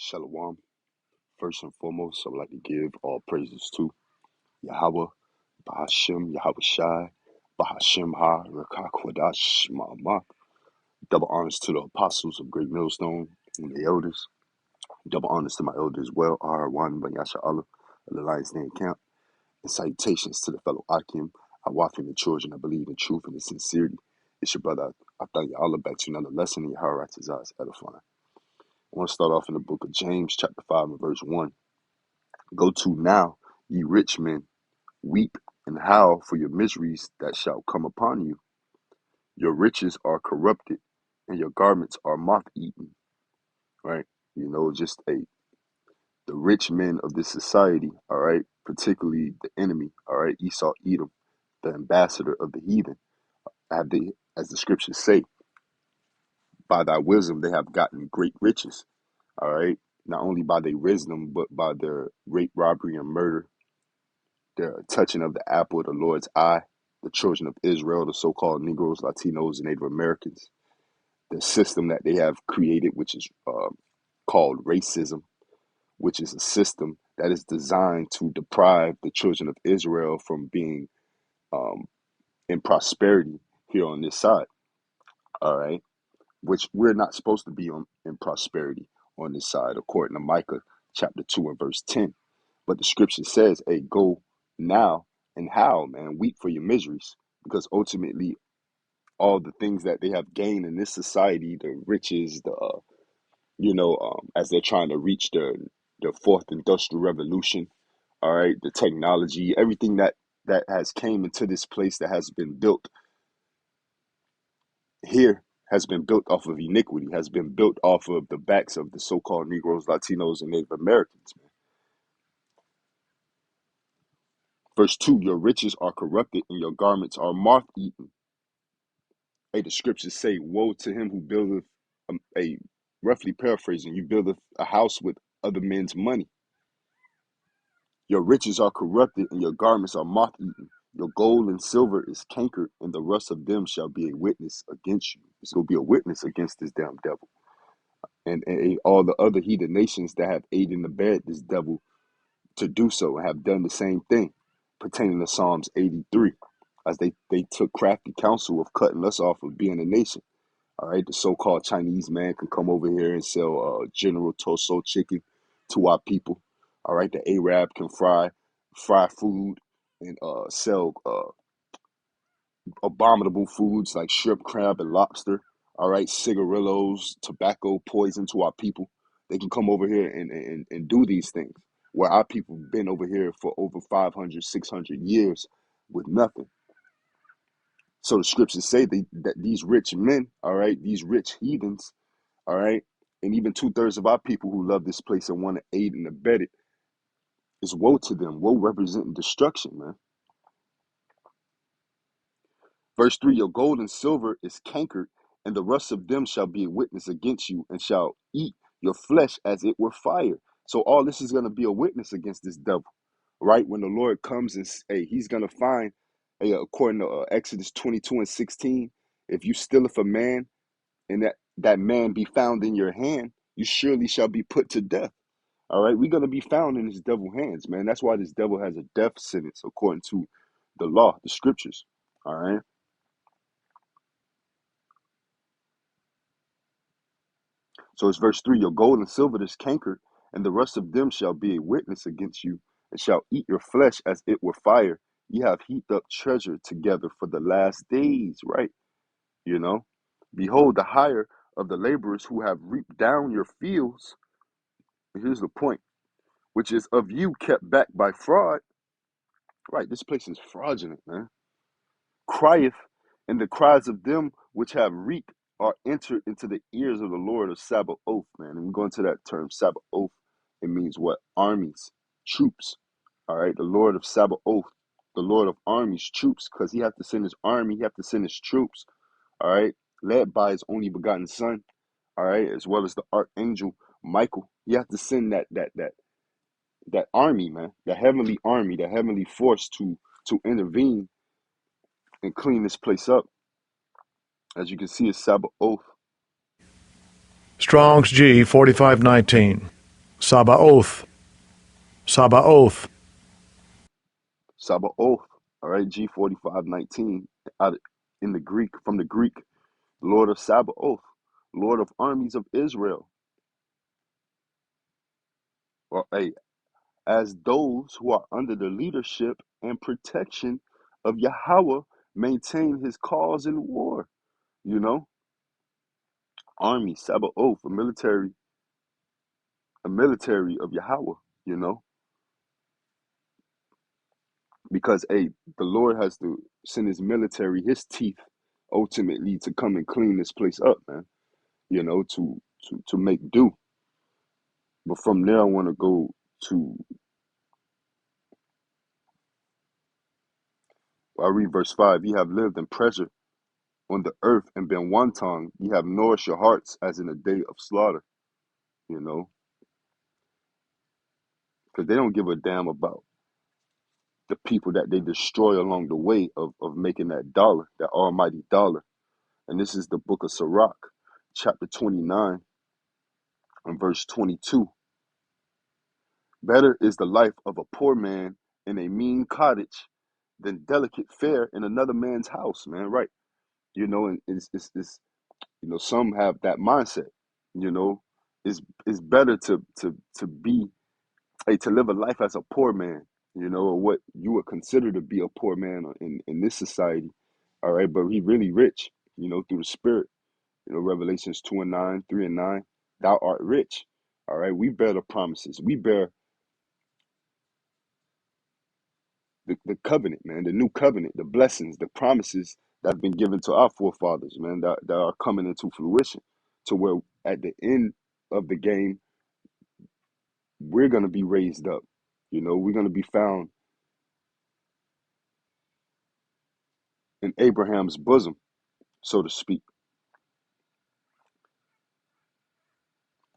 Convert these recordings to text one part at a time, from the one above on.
Shalom. First and foremost, I would like to give all praises to Yahweh, Bahashem, Yahweh Shai, Bahashem Ha, Rakakwadash, Ma'amah. Double honors to the apostles of Great Millstone and the elders. Double honors to my elders as well, R1 Banyasha Allah of the Lion's Den Camp. And salutations to the fellow Akim, Awafim, the children that believe in truth and in sincerity. It's your brother, I thank you Allah back to another lesson in your Haratazah edifying. I want to start off in the book of James, chapter 5 and verse 1. Go to now, ye rich men, weep and howl for your miseries that shall come upon you. Your riches are corrupted, and your garments are moth-eaten. Right? Just the rich men of this society, all right, particularly the enemy, all right, Esau, Edom, the ambassador of the heathen, as the scriptures say, by thy wisdom they have gotten great riches, all right, not only by their wisdom, but by their rape, robbery, and murder, the touching of the apple of the Lord's eye, the children of Israel, the so-called Negroes, Latinos, and Native Americans, the system that they have created, which is called racism, which is a system that is designed to deprive the children of Israel from being um, in prosperity here on this side, all right, which we're not supposed to be in prosperity on this side, according to Micah chapter 2 and verse 10. But the scripture says, hey, go now and howl, man, weep for your miseries, because ultimately all the things that they have gained in this society, the riches, as they're trying to reach the fourth industrial revolution, all right, the technology, everything that has came into this place that has been built here has been built off of iniquity, has been built off of the backs of the so-called Negroes, Latinos, and Native Americans, man. Verse 2, your riches are corrupted and your garments are moth-eaten. Hey, the scriptures say, woe to him who buildeth, roughly paraphrasing, you buildeth a house with other men's money. Your riches are corrupted and your garments are moth-eaten. Your gold and silver is cankered, and the rust of them shall be a witness against you. It's going to be a witness against this damn devil. And all the other heathen nations that have aided and abetted this devil to do so and have done the same thing pertaining to Psalms 83, as they took crafty counsel of cutting us off of being a nation. All right, the so-called Chinese man can come over here and sell General Toso chicken to our people. All right, the Arab can fry food and sell abominable foods like shrimp, crab, and lobster. All right, cigarillos, tobacco, poison to our people. They can come over here and do these things where our people have been over here for over 500, 600 years with nothing. So the scriptures say that these rich men, all right, these rich heathens, all right, and even 2/3 of our people who love this place and want to aid and abet it, is woe to them. Woe representing destruction, man. Verse 3, your gold and silver is cankered, and the rust of them shall be a witness against you, and shall eat your flesh as it were fire. So all this is going to be a witness against this devil, right? When the Lord comes and hey, he's going to find, according to Exodus 22 and 16, if you stealeth a man, and that man be found in your hand, you surely shall be put to death. All right, we're going to be found in his devil hands, man. That's why this devil has a death sentence according to the law, the scriptures. All right. So it's verse 3, your gold and silver is cankered, and the rest of them shall be a witness against you, and shall eat your flesh as it were fire. Ye have heaped up treasure together for the last days, right? You know, behold the hire of the laborers who have reaped down your fields. Here's the point, which is of you kept back by fraud. Right, this place is fraudulent, man. Crieth, and the cries of them which have reaped are entered into the ears of the Lord of Sabbath oath, man. And we go into that term, Sabbath oath. It means what? Armies, troops. All right, the Lord of Sabbath oath, the Lord of armies, troops, because he has to send his army, he has to send his troops. All right, led by his only begotten son. All right, as well as the archangel Michael. He has to send that army, man, the heavenly army, the heavenly force to intervene and clean this place up. As you can see, it's Sabbath oath. Strong's G 4519. Sabaoth. Sabaoth. Sabaoth. All right, G4519 out in the Greek, from the Greek, Lord of Sabaoth, Lord of armies of Israel, or as those who are under the leadership and protection of Yahweh maintain his cause in war. You know, army, Sabaoth, a military of Yahweh. You know, because the Lord has to send his military, his teeth, ultimately to come and clean this place up, man. You know, to make do. But from there, I want to go to, I read verse 5. Ye have lived in pleasure on the earth and been wanton. Ye have nourished your hearts as in a day of slaughter. You know, because they don't give a damn about the people that they destroy along the way of making that dollar, that almighty dollar. And this is the book of Sirach, chapter 29 and verse 22. Better is the life of a poor man in a mean cottage than delicate fare in another man's house, man. Right. You know, and it's you know, some have that mindset. You know, it's better to be to live a life as a poor man, you know, or what you would consider to be a poor man in this society. All right, but he really rich, you know, through the spirit. You know, Revelations 2:9, 3:9, thou art rich. All right, we bear the promises. We bear the covenant, man, the new covenant, the blessings, the promises that have been given to our forefathers, man, that are coming into fruition to where at the end of the game, we're going to be raised up. You know, we're going to be found in Abraham's bosom, so to speak.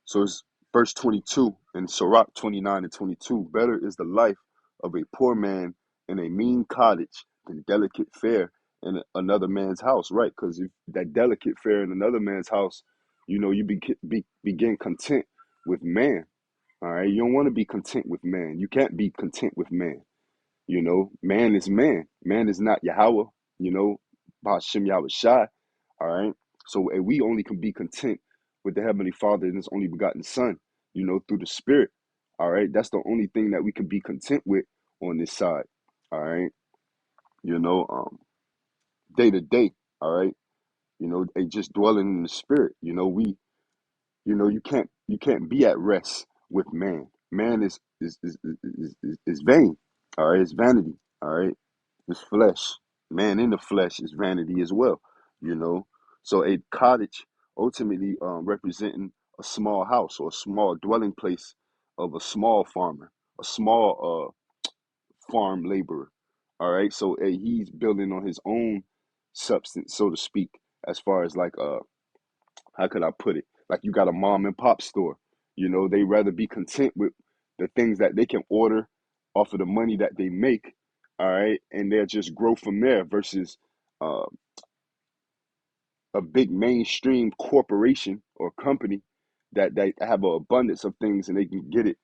So it's verse 22 in Sirach 29 and 22. Better is the life of a poor man in a mean cottage than delicate fare in another man's house, right? Because if that delicate fare in another man's house, you know, you begin content with man. All right. You don't want to be content with man. You can't be content with man. You know, man is man. Man is not Yahweh, you know, Ba'ashem Yahweh Shai. All right. So and we only can be content with the Heavenly Father and His only begotten Son, you know, through the Spirit. All right. That's the only thing that we can be content with on this side. All right. You know, day to day. All right. You know, just dwelling in the Spirit. You know, you know, you can't be at rest with man. Man is vain. All right. It's vanity. All right. It's flesh. Man in the flesh is vanity as well, you know. So a cottage ultimately representing a small house or a small dwelling place of a small farmer, a small farm laborer. All right. So he's building on his own substance, so to speak, as far as like how could I put it? Like you got a mom and pop store. You know, they rather be content with the things that they can order off of the money that they make, all right, and they'll just grow from there versus uh, a big mainstream corporation or company that they have an abundance of things and they can get it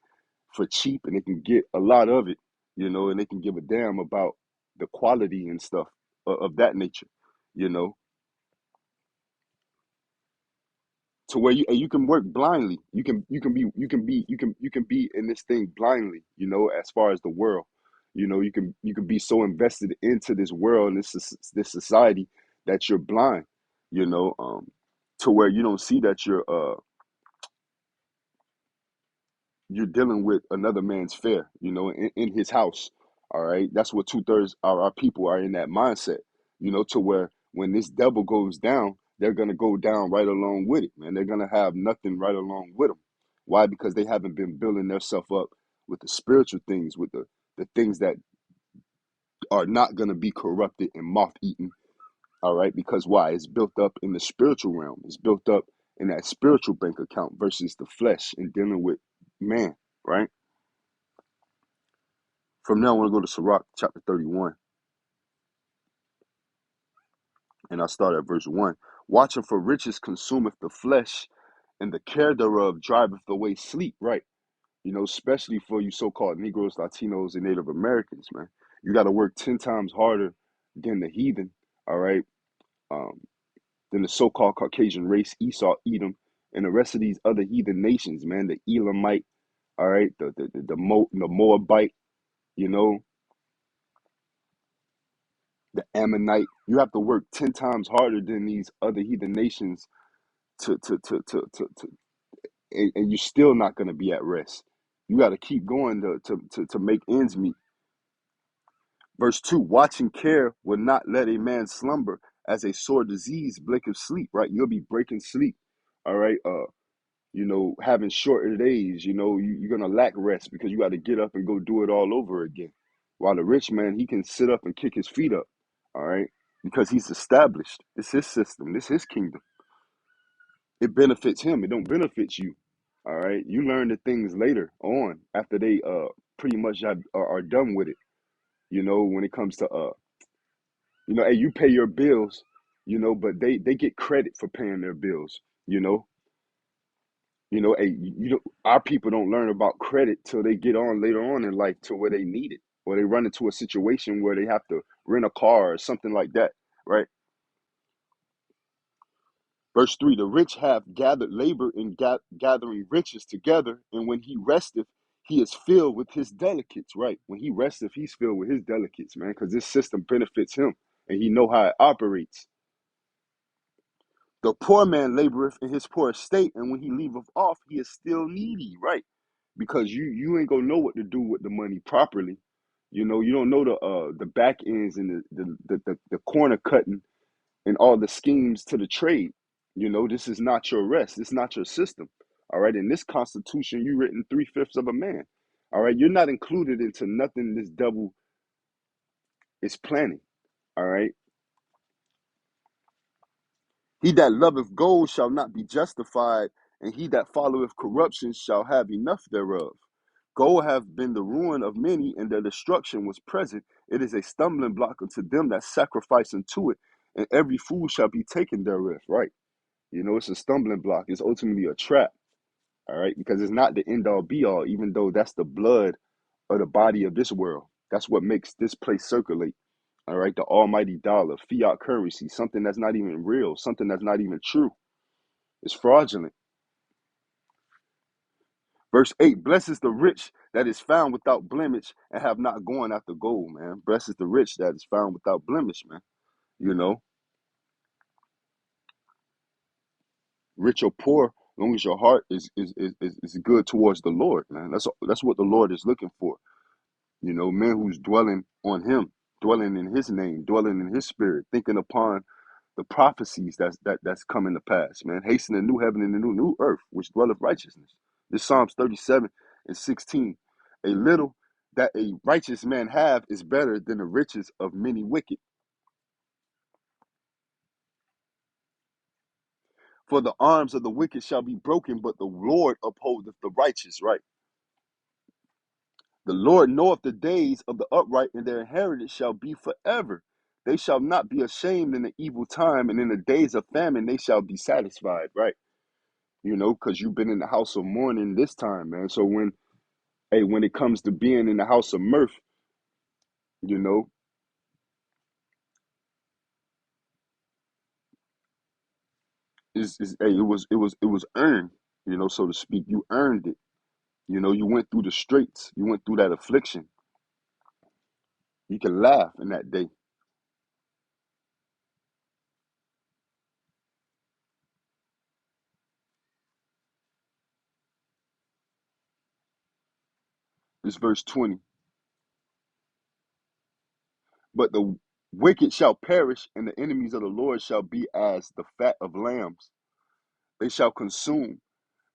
for cheap and they can get a lot of it, you know, and they can give a damn about the quality and stuff of that nature, you know. To where you can work blindly. You can be in this thing blindly, you know, as far as the world. You know, you can be so invested into this world and this society that you're blind, you know, to where you don't see that you're dealing with another man's fare, you know, in his house. All right. That's what two-thirds of our people are in that mindset, you know, to where when this devil goes down, they're going to go down right along with it, man. They're going to have nothing right along with them. Why? Because they haven't been building themselves up with the spiritual things, with the things that are not going to be corrupted and moth eaten. All right. Because why? It's built up in the spiritual realm, it's built up in that spiritual bank account versus the flesh and dealing with man, right? From now, I want to go to Sirach chapter 31, and I start at verse 1. Watching for riches consumeth the flesh, and the care thereof driveth away sleep. Right. especially for you so-called Negroes, Latinos, and Native Americans, man. You got to work 10 times harder than the heathen, all right, um, than the so-called Caucasian race, Esau, Edom, and the rest of these other heathen nations, man. The Elamite, all right, the Moabite, you know, the Ammonite. You have to work 10 times harder than these other heathen nations to and you're still not going to be at rest. You got to keep going to make ends meet. Verse 2, watching care will not let a man slumber as a sore disease breaketh sleep, right? You'll be breaking sleep, all right? Having shorter days, you're going to lack rest because you got to get up and go do it all over again. While the rich man, he can sit up and kick his feet up, all right? Because he's established. It's his system. It's his kingdom. It benefits him. It don't benefit you, all right? You learn the things later on after they pretty much are done with it, when it comes to hey, you pay your bills, but they get credit for paying their bills, you know. Hey, our people don't learn about credit till they get on later on in life to where they need it, or they run into a situation where they have to rent a car or something like that, right? Verse 3, the rich have gathered labor in gathering riches together, and when he resteth, he is filled with his delicates, right? When he resteth, he's filled with his delicates, man, because this system benefits him, and he know how it operates. The poor man laboreth in his poor estate, and when he leaveth off, he is still needy, right? Because you ain't gonna know what to do with the money properly. You don't know the back ends and the corner cutting and all the schemes to the trade. This is not your rest. It's not your system. All right. In this constitution, you written 3/5 of a man. All right. You're not included into nothing this devil is planning. All right. He that loveth gold shall not be justified, and he that followeth corruption shall have enough thereof. Gold hath been the ruin of many, and their destruction was present. It is a stumbling block unto them that sacrifice unto it, and every fool shall be taken therewith, right? It's a stumbling block. It's ultimately a trap, all right? Because it's not the end all be all, even though that's the blood of the body of this world. That's what makes this place circulate, all right? The almighty dollar, fiat currency, something that's not even real, something that's not even true. It's fraudulent. Verse 8, blessed is the rich that is found without blemish and have not gone after gold, man. Blessed is the rich that is found without blemish, man. You know, rich or poor, as long as your heart is good towards the Lord, man. That's what the Lord is looking for. Men who's dwelling on him, dwelling in his name, dwelling in his spirit, thinking upon the prophecies that's coming to pass, man. Hasten the new heaven and the new earth, which dwelleth righteousness. This Psalms 37 and 16. A little that a righteous man have is better than the riches of many wicked. For the arms of the wicked shall be broken, but the Lord upholdeth the righteous, right? The Lord knoweth the days of the upright, and their inheritance shall be forever. They shall not be ashamed in the evil time, and in the days of famine they shall be satisfied, right? Because you've been in the house of mourning this time, man. So when it comes to being in the house of mirth, you know, it was earned, so to speak. You earned it. You went through the straits, you went through that affliction. You can laugh in that day. This verse 20. But the wicked shall perish, and the enemies of the Lord shall be as the fat of lambs. They shall consume,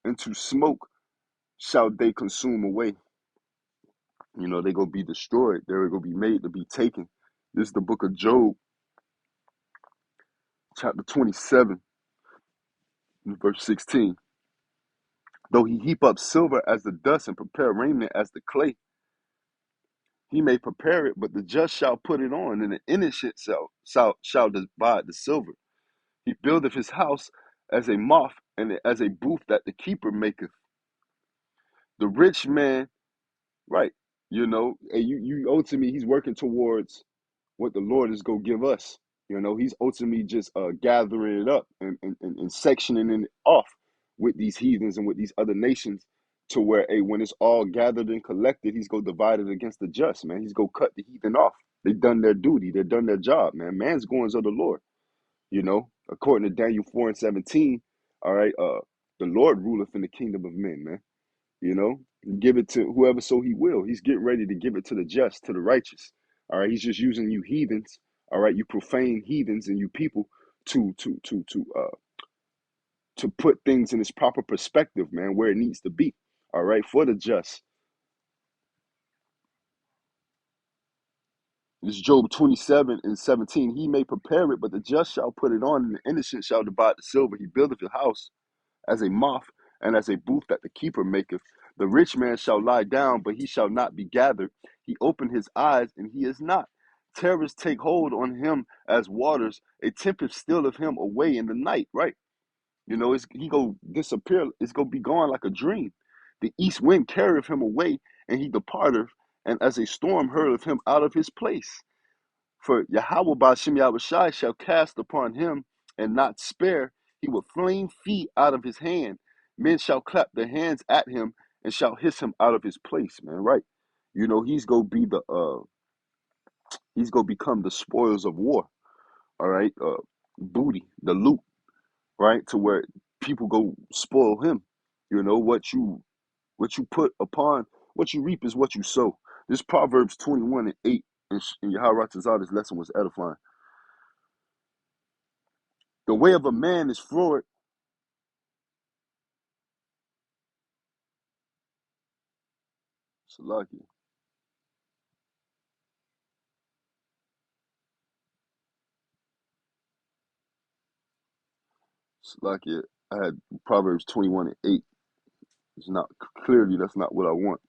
into smoke shall they consume away. They're going to be destroyed. They're going to be made to be taken. This is the book of Job, chapter 27, verse 16. Though he heap up silver as the dust and prepare raiment as the clay, he may prepare it, but the just shall put it on, and the innocent shall divide the silver. He buildeth his house as a moth, and as a booth that the keeper maketh. The rich man, right? And you ultimately he's working towards what the Lord is gonna give us. He's ultimately just gathering it up and sectioning it off with these heathens and with these other nations to where, hey, when it's all gathered and collected, he's gonna divide it against the just, man. He's gonna cut the heathen off. They done their duty. They done their job, man. Man's goings of the Lord. According to Daniel 4:17, all right, the Lord ruleth in the kingdom of men, man. Give it to whoever so he will. He's getting ready to give it to the just, to the righteous. All right, he's just using you heathens, all right, you profane heathens and you people to put things in its proper perspective, man, where it needs to be. All right, for the just. This is Job 27:17. He may prepare it, but the just shall put it on, and the innocent shall divide the silver. He buildeth a house as a moth, and as a booth that the keeper maketh. The rich man shall lie down, but he shall not be gathered. He opened his eyes, and he is not. Terrors take hold on him as waters. A tempest stealeth him away in the night, right? He go disappear. It's go be gone like a dream. The east wind carrieth him away, and he departeth, and as a storm hurleth him out of his place. For Yahweh Bashem Yahushai shall cast upon him and not spare. He will flame feet out of his hand. Men shall clap their hands at him and shall hiss him out of his place, man. Right? He's gonna be he's gonna become the spoils of war. All right, booty, the loot, right? To where people go spoil him. What you put upon, what you reap is what you sow. This Proverbs 21:8 in Yahweh Ratazad's lesson was edifying. The way of a man is forward. Salakia. Salakia. I had Proverbs 21:8. It's not clearly that's not what I want.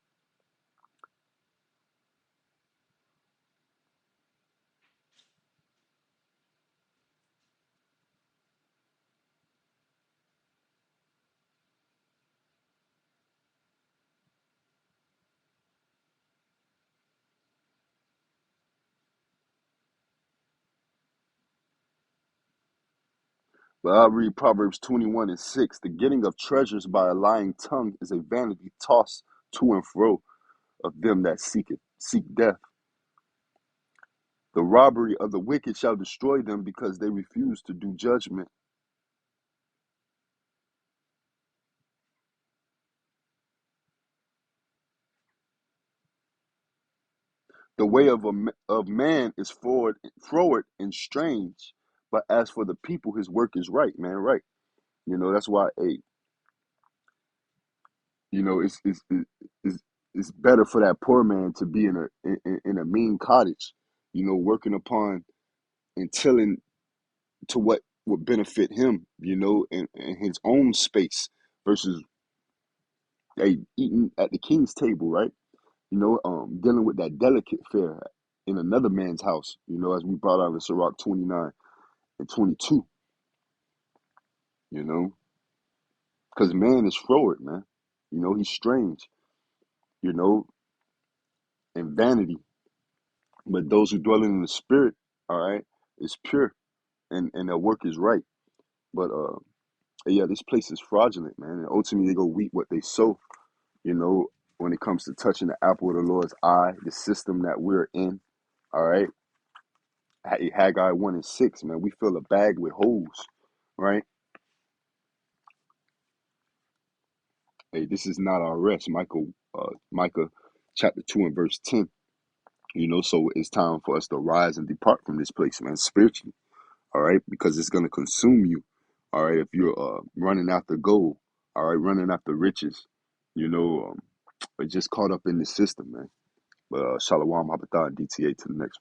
But I'll read Proverbs 21:6. The getting of treasures by a lying tongue is a vanity tossed to and fro of them that seek death. The robbery of the wicked shall destroy them because they refuse to do judgment. The way of man is froward and strange, but as for the people, his work is right, man, right. That's why it's better for that poor man to be in a mean cottage, working upon and tilling to what would benefit him, in his own space versus eating at the king's table, right? Dealing with that delicate fare in another man's house, as we brought out in Sirach 29:22, you know, because man is froward, man. He's strange, you know, and vanity. But those who dwell in the spirit, all right, is pure and their work is right. But yeah, this place is fraudulent, man. And ultimately they go reap what they sow, you know, when it comes to touching the apple of the Lord's eye, the system that we're in. All right. Haggai 1:6, man. We fill a bag with holes, right? Hey, this is not our rest. Micah chapter 2 and verse 10. So it's time for us to rise and depart from this place, man, spiritually. All right, because it's gonna consume you. All right, if you're running after gold, all right, running after riches, but just caught up in the system, man. But Shalom, Habatah, DTA to the next.